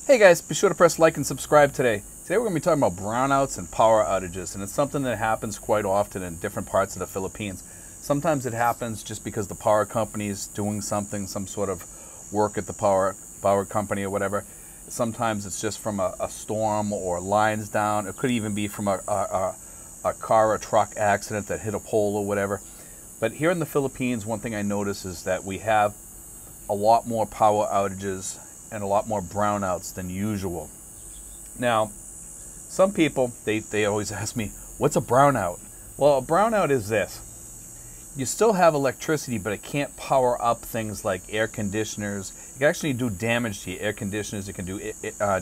Hey guys, be sure to press like and subscribe today. Today we're going to be talking about brownouts and power outages, and it's something that happens quite often in different parts of the Philippines. Sometimes it happens just because the power company is doing something, some sort of work at the power company or whatever. Sometimes it's just from a storm or lines down. It could even be from a car or truck accident that hit a pole or whatever. But here in the Philippines, one thing I notice is that we have a lot more power outages and a lot more brownouts than usual. Now, some people, they always ask me, what's a brownout? Well, a brownout is this. You still have electricity, but it can't power up things like air conditioners. It can actually do damage to your air conditioners. It can do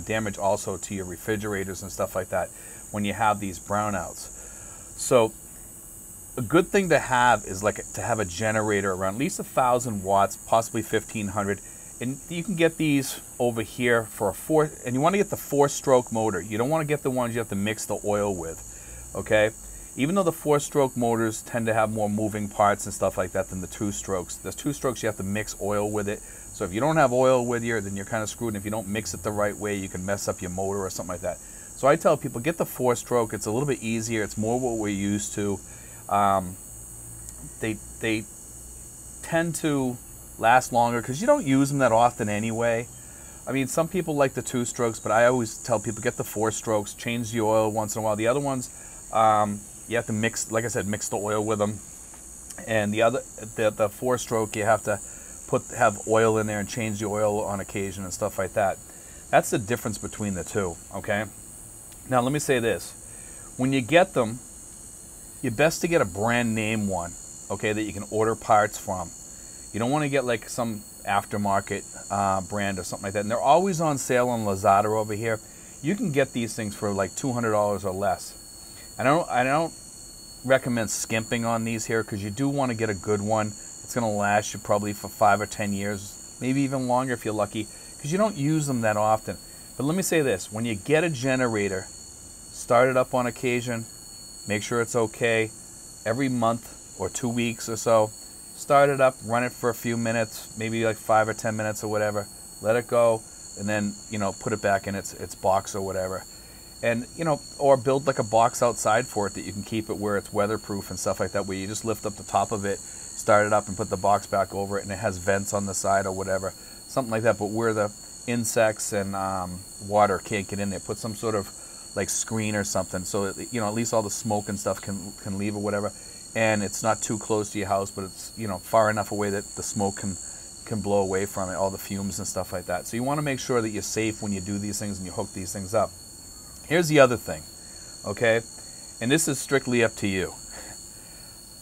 damage also to your refrigerators and stuff like that when you have these brownouts. So a good thing to have is to have a generator around at least 1,000 watts, possibly 1,500. And you can get these over here for a and you want to get the 4-stroke motor. You don't want to get the ones you have to mix the oil with, okay? Even though the 4-stroke motors tend to have more moving parts and stuff like that than the 2-strokes. The 2-strokes, you have to mix oil with it. So if you don't have oil with you, then you're kind of screwed. And if you don't mix it the right way, you can mess up your motor or something like that. So I tell people, get the 4-stroke. It's a little bit easier. It's more what we're used to. They tend to last longer because you don't use them that often anyway. I mean, some people like the 2-strokes, but I always tell people get the 4-strokes, change the oil once in a while. The other ones, you have to mix, like I said, mix the oil with them. And the 4-stroke, you have to have oil in there and change the oil on occasion and stuff like that. That's the difference between the two, okay? Now, let me say this. When you get them, you're best to get a brand name one, okay, that you can order parts from. You don't want to get like some aftermarket brand or something like that. And they're always on sale on Lazada over here. You can get these things for like $200 or less. I don't recommend skimping on these here because you do want to get a good one. It's going to last you probably for 5 or 10 years, maybe even longer if you're lucky, because you don't use them that often. But let me say this. When you get a generator, start it up on occasion. Make sure it's okay. Every month or 2 weeks or so, start it up, run it for a few minutes, maybe like 5 or 10 minutes or whatever. Let it go, and then, put it back in its box or whatever. And, or build like a box outside for it that you can keep it where it's weatherproof and stuff like that, where you just lift up the top of it, start it up, and put the box back over it, and it has vents on the side or whatever. Something like that, but where the insects and water can't get in there. Put some sort of like screen or something so that, at least all the smoke and stuff can leave or whatever. And it's not too close to your house, but it's, far enough away that the smoke can blow away from it, all the fumes and stuff like that. So you want to make sure that you're safe when you do these things and you hook these things up. Here's the other thing, okay? And this is strictly up to you.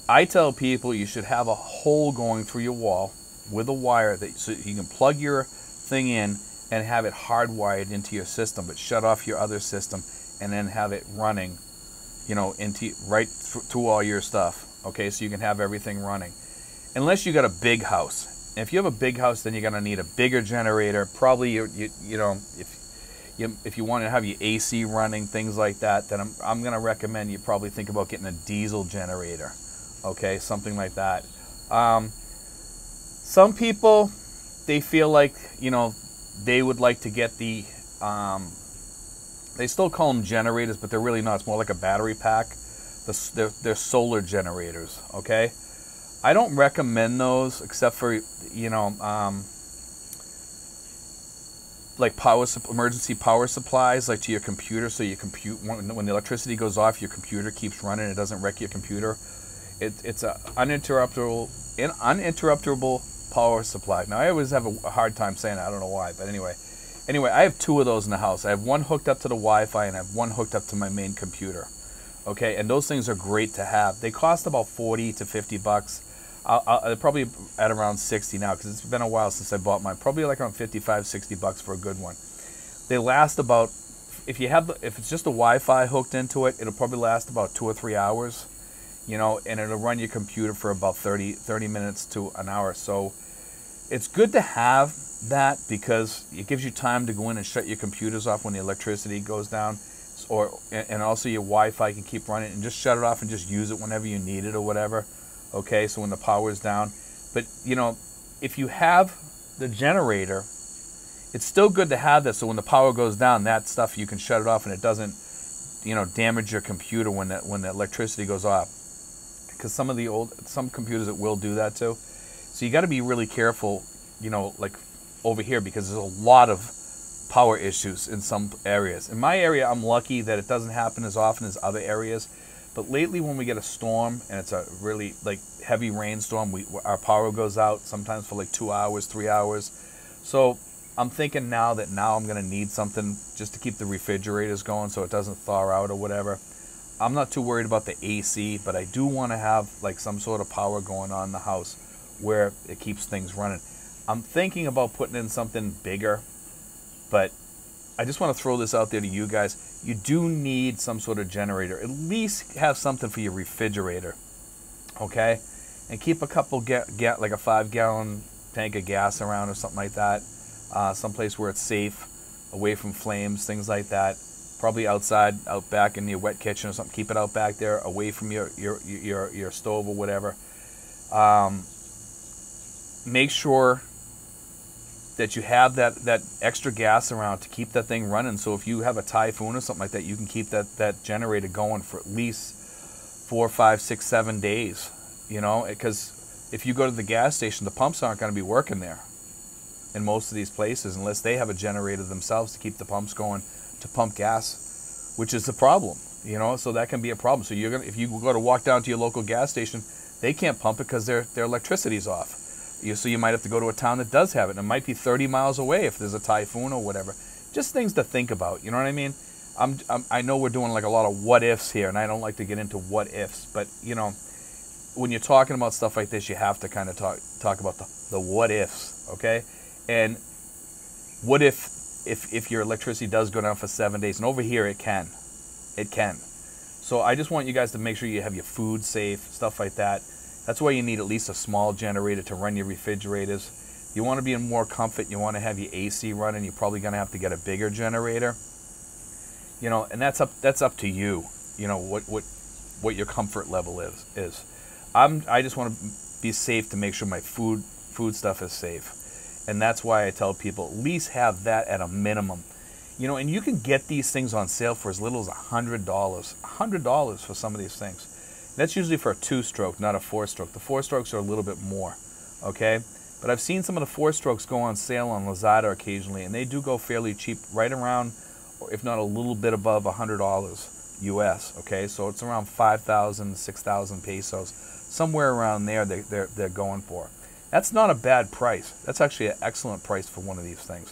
I tell people you should have a hole going through your wall with a wire so you can plug your thing in and have it hardwired into your system, but shut off your other system and then have it running into right through all your stuff, okay, so you can have everything running. Unless you got a big house. And if you have a big house, then you're going to need a bigger generator. Probably, if you want to have your AC running, things like that, then I'm going to recommend you probably think about getting a diesel generator, okay, something like that. Some people, they feel like, they would like to get the they still call them generators, but they're really not. It's more like a battery pack. They're solar generators, okay? I don't recommend those except for, like emergency power supplies, like to your computer, so when the electricity goes off, your computer keeps running. It doesn't wreck your computer. It's an uninterruptible power supply. Now, I always have a hard time saying that. I don't know why, but anyway, I have 2 of those in the house. I have one hooked up to the Wi-Fi and I have one hooked up to my main computer. Okay, and those things are great to have. They cost about $40 to $50. They're probably at around 60 now because it's been a while since I bought mine. Probably like around $55, $60 for a good one. They last about, if it's just a Wi-Fi hooked into it, it'll probably last about 2 or 3 hours. And it'll run your computer for about 30 minutes to an hour. So it's good to have that because it gives you time to go in and shut your computers off when the electricity goes down, and also your Wi-Fi can keep running, and just shut it off and just use it whenever you need it or whatever, okay, so when the power is down. But if you have the generator it's still good to have this, so when the power goes down, that stuff you can shut it off and it doesn't, you know, damage your computer when the electricity goes off. Because some computers it will do that too. So you got to be really careful, you know, like over here, because there's a lot of power issues in some areas. In my area, I'm lucky that it doesn't happen as often as other areas. But lately, when we get a storm and it's a really like heavy rainstorm, our power goes out sometimes for like 2 hours, 3 hours. So I'm thinking now I'm going to need something just to keep the refrigerators going so it doesn't thaw out or whatever. I'm not too worried about the AC, but I do want to have like some sort of power going on in the house where it keeps things running. I'm thinking about putting in something bigger, but I just want to throw this out there to you guys. You do need some sort of generator. At least have something for your refrigerator, okay? And keep a couple, like a 5-gallon tank of gas around or something like that. Someplace where it's safe, away from flames, things like that. Probably outside, out back in your wet kitchen or something. Keep it out back there, away from your stove or whatever. Make sure that you have that extra gas around to keep that thing running. So if you have a typhoon or something like that, you can keep that generator going for at least 4, 5, 6, 7 days. You know, because if you go to the gas station, the pumps aren't going to be working there in most of these places unless they have a generator themselves to keep the pumps going to pump gas, which is the problem. You know, so that can be a problem. So if you go to walk down to your local gas station, they can't pump it because their electricity's off. So you might have to go to a town that does have it. And it might be 30 miles away if there's a typhoon or whatever. Just things to think about. You know what I mean? I know we're doing like a lot of what ifs here, and I don't like to get into what ifs. But you know, when you're talking about stuff like this, you have to kind of talk about the what ifs, okay? And what if your electricity does go down for 7 days? And over here, it can. So I just want you guys to make sure you have your food safe, stuff like that. That's why you need at least a small generator to run your refrigerators. You want to be in more comfort. You want to have your AC running. You're probably going to have to get a bigger generator. You know, and that's up to you. You know what your comfort level is. I just want to be safe to make sure my food stuff is safe, and that's why I tell people at least have that at a minimum. You know, and you can get these things on sale for as little as $100. $100 for some of these things. That's usually for a 2-stroke, not a 4-stroke. The 4-strokes are a little bit more, okay? But I've seen some of the 4-strokes go on sale on Lazada occasionally, and they do go fairly cheap, right around, or if not a little bit above $100 US, okay? So it's around 5,000, 6,000 pesos, somewhere around there they're going for. That's not a bad price. That's actually an excellent price for one of these things.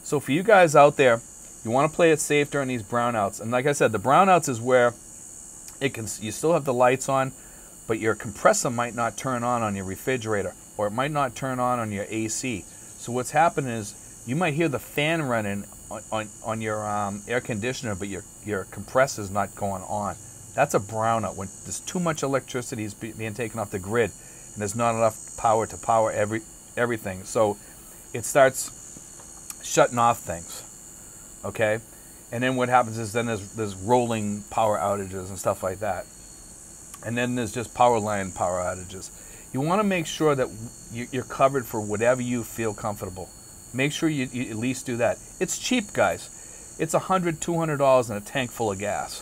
So for you guys out there, you want to play it safe during these brownouts. And like I said, the brownouts is where you still have the lights on, but your compressor might not turn on your refrigerator, or it might not turn on your AC. So what's happening is you might hear the fan running on your air conditioner, but your compressor's not going on. That's a brownout, when there's too much electricity is being taken off the grid, and there's not enough power to power everything. So it starts shutting off things, okay? And then what happens is then there's rolling power outages and stuff like that. And then there's just power line power outages. You want to make sure that you're covered for whatever you feel comfortable. Make sure you at least do that. It's cheap, guys. It's $100, $200 and a tank full of gas.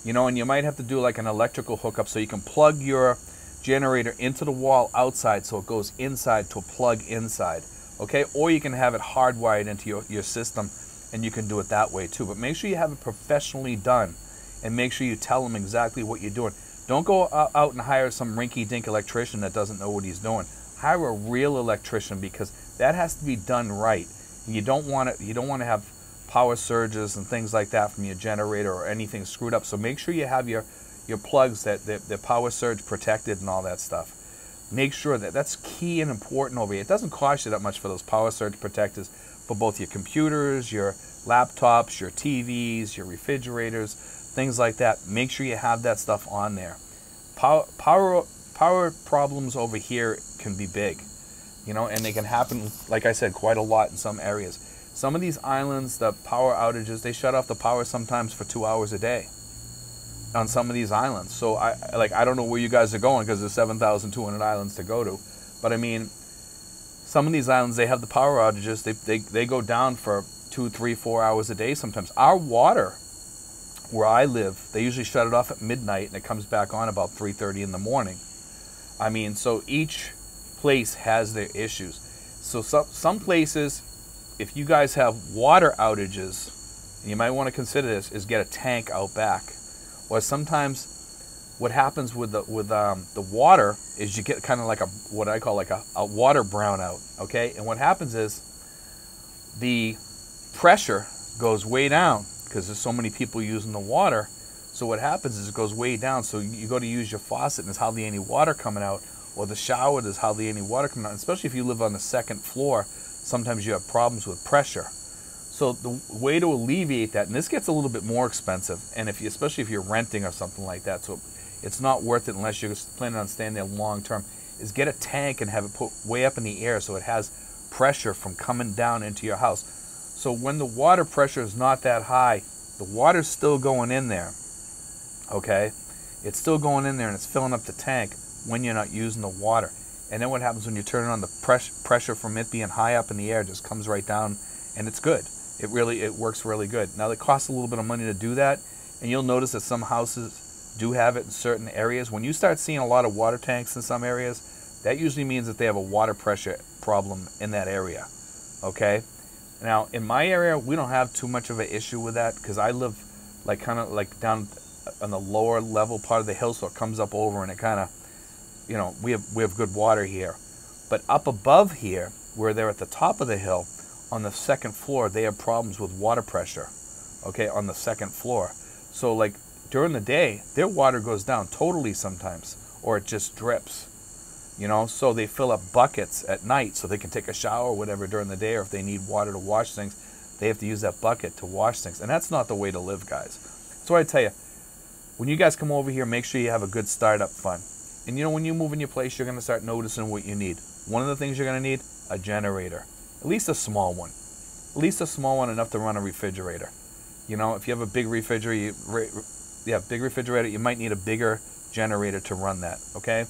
You know, and you might have to do like an electrical hookup so you can plug your generator into the wall outside so it goes inside to a plug inside, okay? Or you can have it hardwired into your system, and you can do it that way too. But make sure you have it professionally done, and make sure you tell them exactly what you're doing. Don't go out and hire some rinky-dink electrician that doesn't know what he's doing. Hire a real electrician, because that has to be done right. And you don't want to have power surges and things like that from your generator or anything screwed up. So make sure you have your plugs that they're power surge protected and all that stuff. Make sure that's key and important over here. It doesn't cost you that much for those power surge protectors for both your computers, your laptops, your TVs, your refrigerators, things like that. Make sure you have that stuff on there. Power problems over here can be big, you know, and they can happen, like I said, quite a lot in some areas. Some of these islands, the power outages, they shut off the power sometimes for 2 hours a day on some of these islands. So I don't know where you guys are going, because there's 7,200 islands to go to. But I mean, some of these islands, they have the power outages. They go down for 2, 3, 4 hours a day sometimes. Our water, where I live, they usually shut it off at midnight, and it comes back on about 3:30 in the morning. I mean, so each place has their issues. So some places, if you guys have water outages, you might want to consider this, is get a tank out back. Or sometimes what happens with the water is you get kind of like what I call like a water brownout, okay? And what happens is the pressure goes way down because there's so many people using the water. So what happens is it goes way down. So you go to use your faucet and there's hardly any water coming out, or the shower, there's hardly any water coming out. Especially if you live on the second floor, sometimes you have problems with pressure. So the way to alleviate that, and this gets a little bit more expensive, and especially if you're renting or something like that, so it's not worth it unless you're planning on staying there long term, is get a tank and have it put way up in the air so it has pressure from coming down into your house. So when the water pressure is not that high, the water's still going in there, okay? It's still going in there and it's filling up the tank when you're not using the water. And then what happens when you turn it on, the pressure from it being high up in the air just comes right down, and it's good. It works really good. Now, it costs a little bit of money to do that, and you'll notice that some houses do have it in certain areas. When you start seeing a lot of water tanks in some areas, that usually means that they have a water pressure problem in that area, okay? Now, in my area, we don't have too much of an issue with that because I live kind of down on the lower level part of the hill, so it comes up over, and it kind of, we have good water here. But up above here, where they're at the top of the hill, on the second floor, they have problems with water pressure, okay, on the second floor. So during the day, their water goes down totally sometimes, or it just drips, so they fill up buckets at night so they can take a shower or whatever during the day, or if they need water to wash things, they have to use that bucket to wash things. And that's not the way to live, guys. So I tell you, when you guys come over here, make sure you have a good startup fund. And when you move in your place, you're going to start noticing what you need. One of the things you're going to need, a generator. At least a small one. At least a small one enough to run a refrigerator. If you have a big refrigerator, you might need a bigger generator to run that, okay?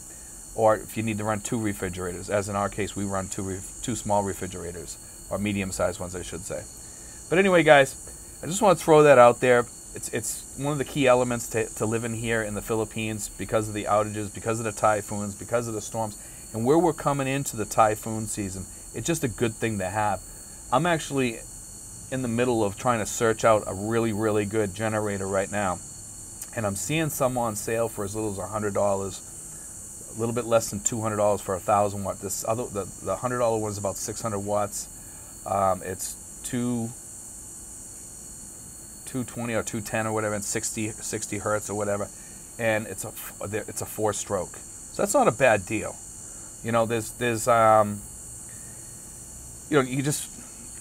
Or if you need to run 2 refrigerators, as in our case, we run two small refrigerators, or medium-sized ones, I should say. But anyway, guys, I just want to throw that out there. It's one of the key elements to living here in the Philippines because of the outages, because of the typhoons, because of the storms, and where we're coming into the typhoon season. It's just a good thing to have. I'm actually in the middle of trying to search out a really, really good generator right now. And I'm seeing some on sale for as little as $100, a little bit less than $200 for 1,000 watt. The $100 one is about 600 watts. It's 220 or 210 or whatever, and 60 hertz or whatever. And it's a 4-stroke. So that's not a bad deal.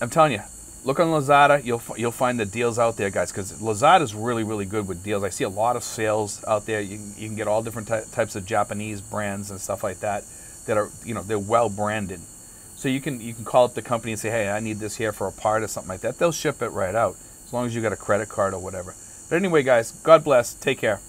I'm telling you, look on Lazada. You'll find the deals out there, guys, because Lazada is really, really good with deals. I see a lot of sales out there. You can get all different types of Japanese brands and stuff like that are, they're well branded. So you can call up the company and say, hey, I need this here for a part or something like that. They'll ship it right out as long as you got a credit card or whatever. But anyway, guys, God bless. Take care.